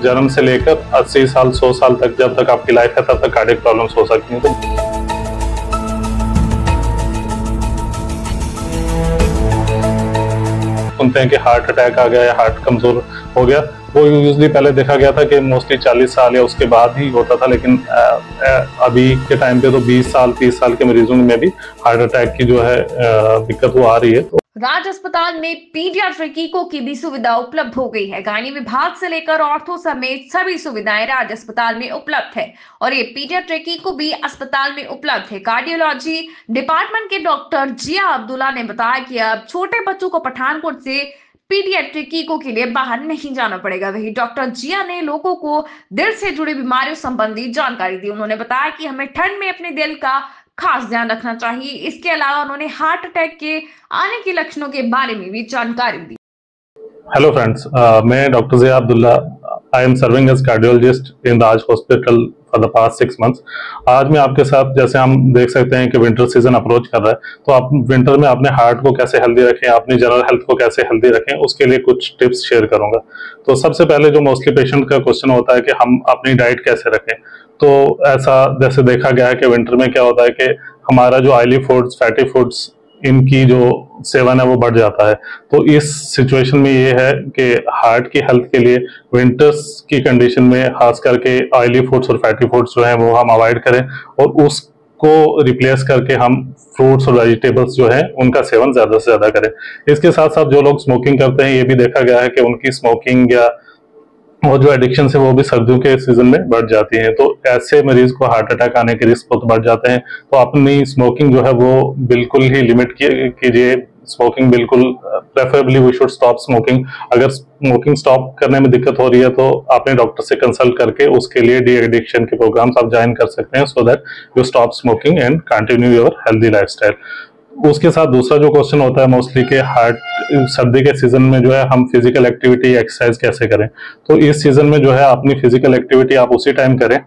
जन्म से लेकर 80 साल 100 साल तक, जब तक आपकी लाइफ है तब तक कार्डियक प्रॉब्लम्स हो सकती हैं। तो सुनते हैं कि हार्ट अटैक आ गया या हार्ट कमजोर हो गया, वो यूजली पहले देखा गया था कि मोस्टली 40 साल या उसके बाद ही होता था, लेकिन अभी के टाइम पे तो 20 साल 30 साल के मरीजों में भी हार्ट अटैक की जो है दिक्कत वो आ रही है। राज्य अस्पताल में पीडियाट्रिको की भी सुविधा उपलब्ध हो गई है। गायनी विभाग से लेकर ऑर्थो समेत सभी सुविधाएं राज्य अस्पताल में उपलब्ध है और ये पीडियाट्रिको भी अस्पताल में उपलब्ध है। कार्डियोलॉजी डिपार्टमेंट के डॉक्टर जिया अब्दुल्ला ने बताया कि अब छोटे बच्चों को पठानकोट से पीडियाट्रिको के लिए बाहर नहीं जाना पड़ेगा। वही डॉक्टर जिया ने लोगों को दिल से जुड़ी बीमारियों संबंधी जानकारी दी। उन्होंने बताया कि हमें ठंड में अपने दिल का खास ध्यान रखना चाहिए। इसके अलावा उन्होंने हार्ट अटैक के आने के लक्षणों के बारे में भी जानकारी दी। हेलो फ्रेंड्स, मैं doctor Zia Abdullah, I am serving as cardiologist in Raj hospital for the past 6 months। आज मैं आपके साथ, जैसे हम देख सकते हैं कि विंटर सीजन अप्रोच कर रहा है, तो आप विंटर में अपने हार्ट को कैसे हेल्दी रखें, अपनी जनरल हेल्थ को कैसे हेल्दी रखें, उसके लिए कुछ टिप्स शेयर करूंगा। तो सबसे पहले जो मोस्टली पेशेंट का क्वेश्चन होता है कि हम अपनी डाइट कैसे रखें, तो ऐसा जैसे देखा गया है कि विंटर में क्या होता है कि हमारा जो ऑयली फूड्स, फैटी फूड्स, इनकी जो सेवन है वो बढ़ जाता है। तो इस सिचुएशन में ये है कि हार्ट की हेल्थ के लिए विंटर्स की कंडीशन में खास करके ऑयली फूड्स और फैटी फूड्स जो है वो हम अवॉइड करें और उसको रिप्लेस करके हम फ्रूट्स और वेजिटेबल्स जो है उनका सेवन ज्यादा से ज्यादा करें। इसके साथ साथ जो लोग स्मोकिंग करते हैं, ये भी देखा गया है कि उनकी स्मोकिंग या वो जो एडिक्शन है वो भी सर्दियों के सीजन में बढ़ जाती है। तो ऐसे मरीज को हार्ट अटैक आने के रिस्क बहुत बढ़ जाते हैं। तो अपनी स्मोकिंग जो है वो बिल्कुल ही लिमिट कीजिए। स्मोकिंग बिल्कुल, preferably we should stop smoking. अगर स्मोकिंग स्टॉप करने में दिक्कत हो रही है तो अपने डॉक्टर से कंसल्ट करके उसके लिए डी एडिक्शन के प्रोग्राम्स आप ज्वाइन कर सकते हैं, so that you stop smoking and continue your healthy lifestyle. उसके साथ दूसरा जो क्वेश्चन होता है मोस्टली कि हार्ट सर्दी के सीजन में जो है हम फिजिकल एक्टिविटी एक्सरसाइज कैसे करें। तो इस सीजन में जो है अपनी फिजिकल एक्टिविटी आप उसी टाइम करें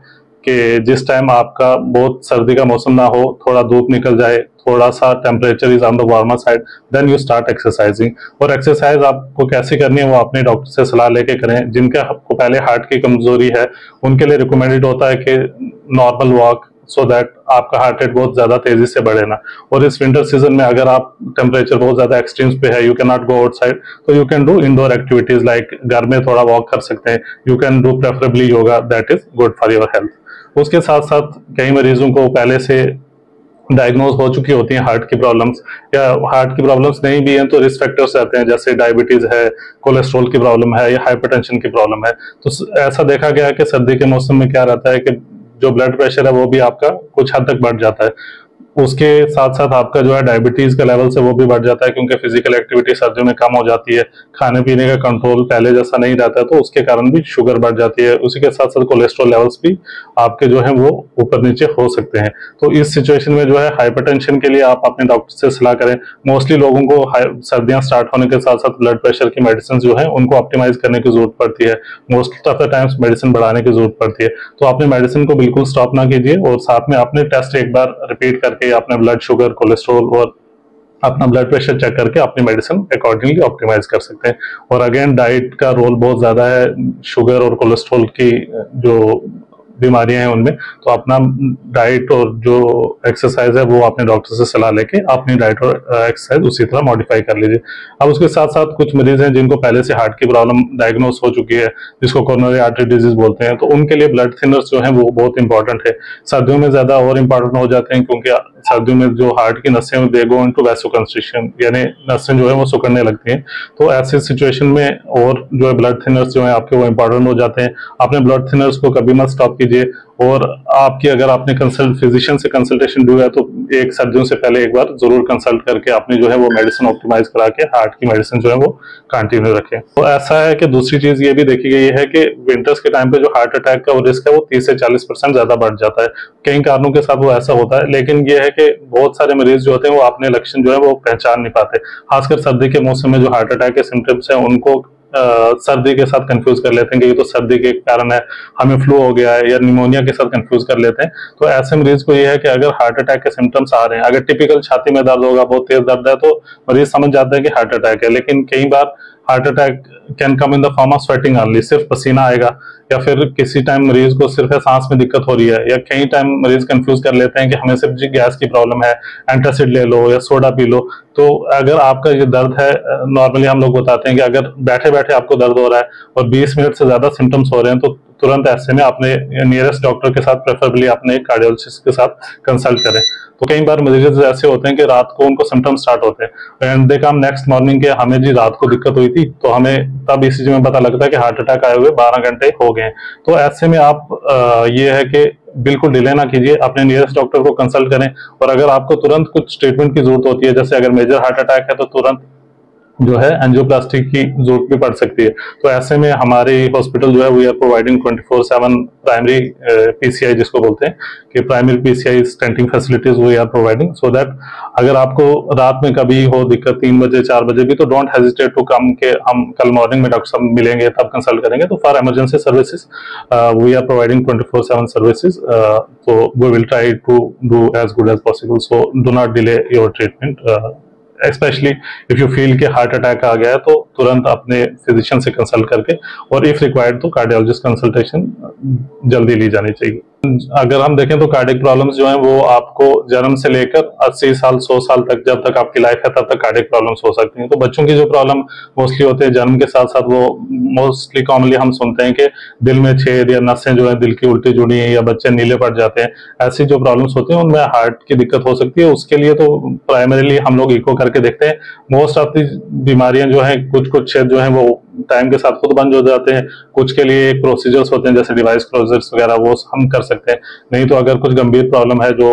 कि जिस टाइम आपका बहुत सर्दी का मौसम ना हो, थोड़ा धूप निकल जाए, थोड़ा सा temperature is on the warmer side, then you start exercising. और एक्सरसाइज आपको कैसे करनी है वो अपने डॉक्टर से सलाह लेके करें। जिनके आपको पहले हार्ट की कमजोरी है उनके लिए रिकमेंडेड होता है कि नॉर्मल वॉक, सो दैट आपका हार्ट रेट बहुत ज्यादा तेजी से बढ़े ना। और इस विंटर सीजन में अगर आप टेम्परेचर बहुत ज्यादा एक्सट्रीम्स पे है, you can not go outside, तो you can do indoor activities like घर में थोड़ा वॉक कर सकते हैं। You can do preferably yoga, that is good for your health. उसके साथ साथ कई मरीजों को पहले से डायग्नोज हो चुकी होती हैं हार्ट की प्रॉब्लम्स, या हार्ट की प्रॉब्लम्स नहीं भी हैं तो रिस्क फैक्टर्स रहते हैं, जैसे डायबिटीज है, कोलेस्ट्रॉल की प्रॉब्लम है या हाइपरटेंशन की प्रॉब्लम है। तो ऐसा देखा गया है कि सर्दी के मौसम में क्या रहता है कि जो ब्लड प्रेशर है वो भी आपका कुछ हद तक बढ़ जाता है। उसके साथ साथ आपका जो है डायबिटीज का लेवल से वो भी बढ़ जाता है, क्योंकि फिजिकल एक्टिविटी सर्दियों में कम हो जाती है, खाने पीने का कंट्रोल पहले जैसा नहीं रहता है, तो उसके कारण भी शुगर बढ़ जाती है। उसी के साथ साथ कोलेस्ट्रॉल लेवल्स भी आपके जो है वो ऊपर नीचे हो सकते हैं। तो इस सिचुएशन में जो है हाइपरटेंशन के लिए आप अपने डॉक्टर से सलाह करें। मोस्टली लोगों को सर्दियां स्टार्ट होने के साथ साथ ब्लड प्रेशर की मेडिसिन जो है उनको ऑप्टिमाइज करने की जरूरत पड़ती है। Most of the times medicine बढ़ाने की जरूरत पड़ती है। तो आपने मेडिसिन को बिल्कुल स्टॉप ना कीजिए और साथ में अपने टेस्ट एक बार रिपीट करके अपने ब्लड शुगर, कोलेस्ट्रॉल और अपना ब्लड प्रेशर चेक करके अपनी मेडिसिन अकॉर्डिंगली ऑप्टिमाइज कर सकते हैं। और अगेन डाइट का रोल बहुत ज्यादा है शुगर और कोलेस्ट्रॉल की जो बीमारियां हैं उनमें, तो अपना डाइट और जो एक्सरसाइज है वो अपने डॉक्टर से सलाह लेके अपनी डाइट और एक्सरसाइज उसी तरह मॉडिफाई कर लीजिए। अब उसके साथ साथ कुछ मरीज हैं जिनको पहले से हार्ट की प्रॉब्लम डायग्नोस हो चुकी है, जिसको कोरोनरी आर्टरी डिजीज बोलते हैं, तो उनके लिए ब्लड थिनर्स जो है वो बहुत इंपॉर्टेंट है। सर्दियों में ज्यादा और इंपॉर्टेंट हो जाते हैं, क्योंकि सर्दियों में जो हार्ट की नसें दे गो इनटू वैसोकंस्ट्रिक्शन, यानी नसें जो है वो सिकुड़ने लगती हैं। तो ऐसी सिचुएशन में और जो है ब्लड थिनर्स जो है आपके वो इंपॉर्टेंट हो जाते हैं। अपने ब्लड थिनर्स को कभी मत स्टॉप कीजिए। और आपकी अगर आपने फिजिशियन से कंसल्टेशन दी है तो एक सर्दियों से पहले एक बार जरूर कंसल्ट करके अपनी जो है वो मेडिसिन ऑप्टिमाइज करा के हार्ट की मेडिसिन जो है वो कंटिन्यू रखें। तो ऐसा है कि दूसरी चीज ये भी देखी गई है कि विंटर्स के टाइम पे जो हार्ट अटैक का वो रिस्क है वो 30 से 40% ज्यादा बढ़ जाता है। कई कारणों के साथ वो ऐसा होता है, लेकिन ये है कि बहुत सारे मरीज जो होते हैं वो अपने लक्षण जो है वो पहचान नहीं पाते। खासकर सर्दी के मौसम में जो हार्ट अटैक के सिम्टम्स हैं उनको सर्दी के साथ कंफ्यूज कर लेते हैं कि ये तो सर्दी के कारण है, हमें फ्लू हो गया है, या निमोनिया के साथ कंफ्यूज कर लेते हैं। तो ऐसे मरीज को ये है कि अगर हार्ट अटैक के सिम्टम्स आ रहे हैं, अगर टिपिकल छाती में दर्द होगा, बहुत तेज दर्द है, तो मरीज समझ जाता है कि हार्ट अटैक है। लेकिन कई बार heart attack can come in the form of sweating only, सिर्फ पसीना आएगा, या फिर किसी टाइम मरीज को सिर्फ सांस में दिक्कत हो रही है, या कई टाइम मरीज कंफ्यूज कर लेते हैं कि हमें सिर्फ गैस की प्रॉब्लम है, एंटासिड ले लो या सोडा पी लो। तो अगर आपका ये दर्द है, नॉर्मली हम लोग बताते हैं कि अगर बैठे बैठे आपको दर्द हो रहा है और 20 मिनट से ज्यादा सिम्टम्स हो रहे हैं, तो तुरंत ऐसे में अपने नियरेस्ट डॉक्टर के साथ, प्रेफरेबली अपने कार्डियोलॉजिस्ट के साथ कंसल्ट करें। तो कई बार मरीज ऐसे होते हैं कि रात को उनको सिम्टम्स स्टार्ट होते हैं and they come next morning के हमें जी रात को दिक्कत हुई थी, तो हमें तब ईसीजी में पता लगता है कि हार्ट अटैक आए हुए 12 घंटे हो गए। तो ऐसे में आप ये है कि बिल्कुल डिले ना कीजिए, अपने नियरेस्ट डॉक्टर को कंसल्ट करें। और अगर आपको तुरंत कुछ ट्रीटमेंट की जरूरत होती है, जैसे अगर मेजर हार्ट अटैक है, तो तुरंत जो है एंजियोप्लास्टी की जरूरत भी पड़ सकती है। तो ऐसे में हमारी हॉस्पिटल जो है we are providing 24/7 primary PCI, जिसको बोलते हैं कि primary PCI stenting facilities we are providing, so that अगर आपको रात में कभी हो दिक्कत 3 बजे 4 बजे भी, तो डोंट हेजिटेट टू कम के हम कल मॉर्निंग में डॉक्टर साहब मिलेंगे तब कंसल्ट करेंगे। तो for emergency services we are providing 24/7 services, so we will try to do as good as possible, so do not delay your treatment, specially if you feel कि हार्ट अटैक आ गया है, तो तुरंत अपने फिजिशियन से consult करके और if required तो कार्डियोलॉजिस्ट कंसल्टेशन जल्दी ली जानी चाहिए। अगर हम देखें तो कार्डियक प्रॉब्लम्स जो हैं वो आपको जन्म से लेकर 80 साल 100 साल तक, जब तक आपकी लाइफ है तब तक कार्डियक प्रॉब्लम्स हो सकती हैं। तो बच्चों की जो प्रॉब्लम मोस्टली होते हैं जन्म के साथ साथ, वो मोस्टली कॉमनली हम सुनते हैं कि दिल में छेद या नसें जो है दिल की उल्टी जुड़ी हैं, या बच्चे नीले पड़ जाते हैं। ऐसी जो प्रॉब्लम्स होती हैं उनमें हार्ट की दिक्कत हो सकती है। उसके लिए तो प्राइमरीली हम लोग इको करके देखते हैं। मोस्ट ऑफ दी बीमारियां जो है, कुछ कुछ छेद जो है वो टाइम के साथ खुद बंद हो जाते हैं, कुछ के लिए प्रोसीजर्स होते हैं जैसे डिवाइस क्लोजर्स वगैरह, वो हम कर सकते हैं। नहीं तो अगर कुछ गंभीर प्रॉब्लम है जो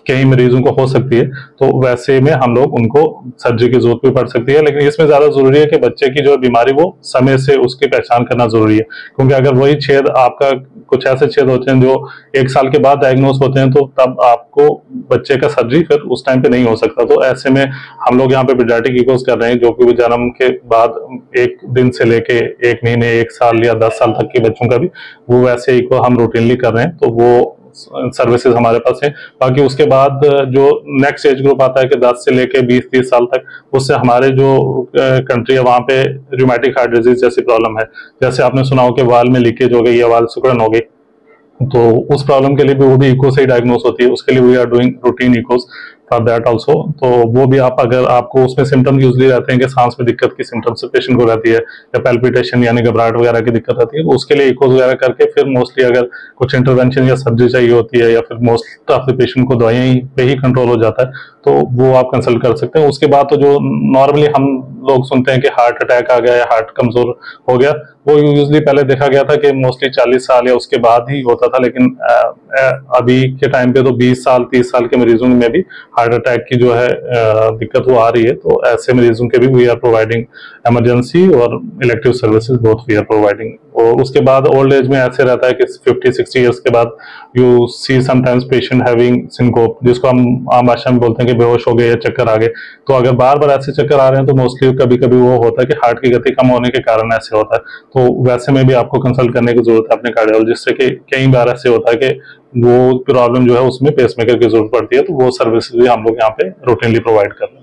कई मरीजों को हो सकती है, तो वैसे में हम लोग उनको सर्जरी की जरूरत भी पड़ सकती है। लेकिन इसमें ज्यादा जरूरी है कि बच्चे की जो बीमारी वो समय से उसकी पहचान करना जरूरी है, क्योंकि अगर वही छेद आपका, कुछ ऐसे छेद होते हैं जो 1 साल के बाद डायग्नोस होते हैं, तो तब आपको बच्चे का सर्जरी फिर उस टाइम पे नहीं हो सकता। तो ऐसे में हम लोग यहाँ पे पीडियाट्रिक इकोस कर रहे हैं, जो कि जन्म के बाद 1 दिन से लेके 1 महीने 1 साल या 10 साल तक के बच्चों का भी वो वैसे इको हम रूटीनली कर रहे हैं। तो वो सर्विसेज हमारे पास है। बाकी उसके बाद जो नेक्स्ट एज ग्रुप आता है कि 10 से लेके 20-30 साल तक, उससे हमारे जो कंट्री है वहां पे रूमेटिक हार्ट डिजीज जैसी प्रॉब्लम है, जैसे आपने सुना हो कि वाल में लीकेज हो गई या वाल सिकुड़न हो गई, तो उस प्रॉब्लम के लिए भी वो भी इको से ही डायग्नोस होती है। उसके लिए we are doing routine echoes for that also. तो वो भी आप, अगर आपको उसमें सिम्टम यूजली रहते हैं कि सांस में दिक्कत की सिम्टम्स पेशेंट को रहती है, या पैल्पिटेशन यानी घबराहट वगैरह की दिक्कत रहती है, तो उसके लिए इकोस वगैरह करके फिर मोस्टली अगर कुछ इंटरवेंशन या सर्जरी चाहिए होती है, या फिर मोस्ट ऑफ द पेशेंट को दवाइयां पे ही कंट्रोल हो जाता है, तो वो आप कंसल्ट कर सकते हैं। उसके बाद तो जो नॉर्मली हम लोग सुनते हैं कि हार्ट अटैक आ गया या हार्ट कमजोर हो गया, वो यूजली पहले देखा गया था कि मोस्टली 40 साल या उसके बाद ही होता था, लेकिन अभी के टाइम पे तो 20 साल 30 साल के मरीजों में भी हार्ट अटैक की जो है दिक्कत वो आ रही है। तो ऐसे मरीजों के भी वी आर प्रोवाइडिंग इमरजेंसी और elective services both we are providing. और उसके बाद ओल्ड एज में ऐसे रहता है कि 50-60 ईयर्स के बाद you see sometimes patient having syncope, जिसको हम आम भाषा में बोलते हैं कि बेहोश हो गए या चक्कर आ गए। तो अगर बार बार ऐसे चक्कर आ रहे हैं, तो मोस्टली कभी कभी वो होता है कि हार्ट की गति कम होने के कारण ऐसे होता है। तो वैसे में भी आपको कंसल्ट करने की जरूरत है अपने कार्डियोलॉजिस्ट से, कि कई बार ऐसे होता है कि वो प्रॉब्लम जो है उसमें पेसमेकर की जरूरत पड़ती है। तो वो सर्विसेज भी हम लोग यहाँ पे रूटीनली प्रोवाइड कर रहे हैं।